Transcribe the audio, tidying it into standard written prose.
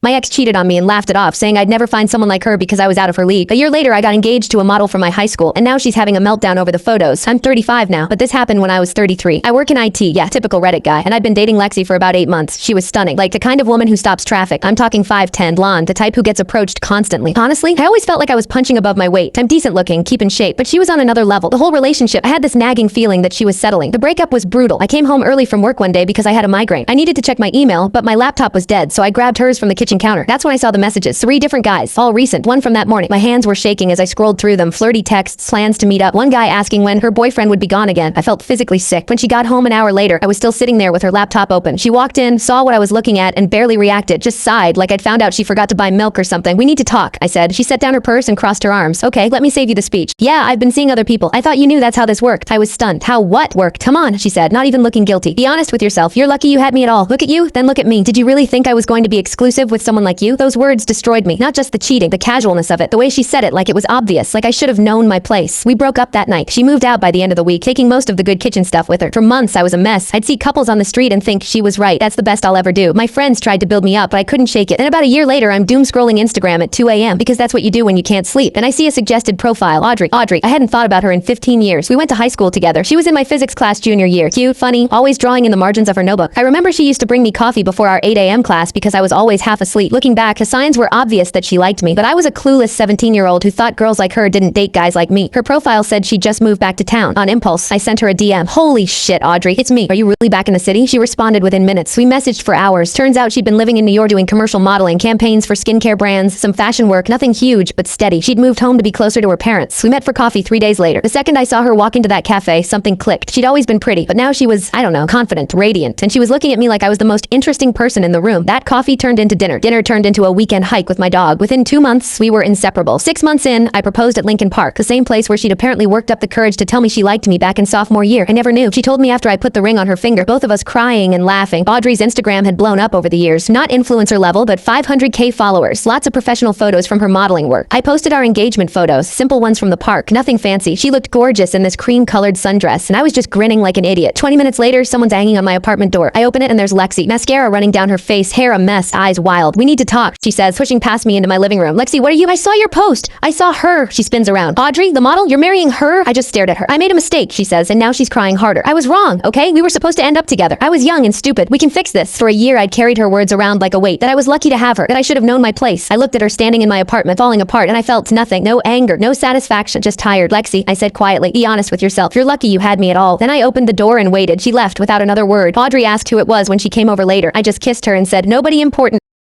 My ex cheated on me and laughed it off, saying I'd never find someone like her because I was out of her league. A year later, I got engaged to a model from my high school, and now she's having a meltdown over the photos. I'm 35 now, but this happened when I was 33. I work in IT, yeah, typical Reddit guy, and I'd been dating Lexi for about 8 months. She was stunning, like the kind of woman who stops traffic. I'm talking 5'10", blonde, the type who gets approached constantly. Honestly, I always felt like I was punching above my weight. I'm decent looking, keep in shape, but she was on another level. The whole relationship, I had this nagging feeling that she was settling. The breakup was brutal. I came home early from work one day because I had a migraine. I needed to check my email, but my laptop was dead, so I grabbed hers from the kitchen counter. That's when I saw the messages. 3 different guys, all recent, one from that morning. My hands were shaking as I scrolled through them. Flirty texts, plans to meet up. One guy asking when her boyfriend would be gone again. I felt physically sick. When she got home an hour later, I was still sitting there with her laptop open. She walked in, saw what I was looking at, and barely reacted, just sighed like I'd found out she forgot to buy milk or something. We need to talk, I said. She set down her purse and crossed her arms. Okay, let me save you the speech. Yeah, I've been seeing other people. I thought you knew that's how this worked. I was stunned. How what worked? Come on, she said, not even looking guilty. Be honest with yourself. You're lucky you had me at all. Look at you, then look at me. Did you really think I was going to be exclusive with someone like you? Those words destroyed me. Not just the cheating, the casualness of it, the way she said it like it was obvious, like I should have known my place. We broke up that night. She moved out by the end of the week, taking most of the good kitchen stuff with her. For months, I was a mess. I'd see couples on the street and think she was right. That's the best I'll ever do. My friends tried to build me up, but I couldn't shake it. Then about a year later, I'm doom scrolling Instagram at 2 a.m. because that's what you do when you can't sleep. And I see a suggested profile, Audrey. I hadn't thought about her in 15 years. We went to high school together. She was in my physics class junior year. Cute, funny, always drawing in the margins of her notebook. I remember she used to bring me coffee before our 8 a.m. class because I was always half asleep. Looking back, the signs were obvious that she liked me, but I was a clueless 17-year-old who thought girls like her didn't date guys like me. Her profile said she just moved back to town. On impulse, I sent her a DM. Holy shit, Audrey, it's me. Are you really back in the city? She responded within minutes. We messaged for hours. Turns out she'd been living in New York doing commercial modeling, campaigns for skincare brands, some fashion work, nothing huge, but steady. She'd moved home to be closer to her parents. We met for coffee 3 days later. The second I saw her walk into that cafe, something clicked. She'd always been pretty, but now she was, I don't know, confident, radiant, and she was looking at me like I was the most interesting person in the room. That coffee turned into dinner. Dinner turned into a weekend hike with my dog. Within 2 months, we were inseparable. 6 months in, I proposed at Lincoln Park, the same place where she'd apparently worked up the courage to tell me she liked me back in sophomore year. I never knew. She told me after I put the ring on her finger, both of us crying and laughing. Audrey's Instagram had blown up over the years. Not influencer level, but 500K followers. Lots of professional photos from her modeling work. I posted our engagement photos, simple ones from the park, nothing fancy. She looked gorgeous in this cream-colored sundress, and I was just grinning like an idiot. 20 minutes later, someone's banging on my apartment door. I open it and there's Lexi. Mascara running down her face, hair a mess, eyes wild. We need to talk, she says, pushing past me into my living room. Lexi, what are you? I saw your post. I saw her. She spins around. Audrey, the model? You're marrying her? I just stared at her. I made a mistake, she says, and now she's crying harder. I was wrong, okay? We were supposed to end up together. I was young and stupid. We can fix this. For a year, I'd carried her words around like a weight, that I was lucky to have her, that I should have known my place. I looked at her standing in my apartment, falling apart, and I felt nothing. No anger, no satisfaction, just tired. Lexi, I said quietly, be honest with yourself. You're lucky you had me at all. Then I opened the door and waited. She left without another word. Audrey asked who it was when she came over later. I just kissed her and said, nobody important.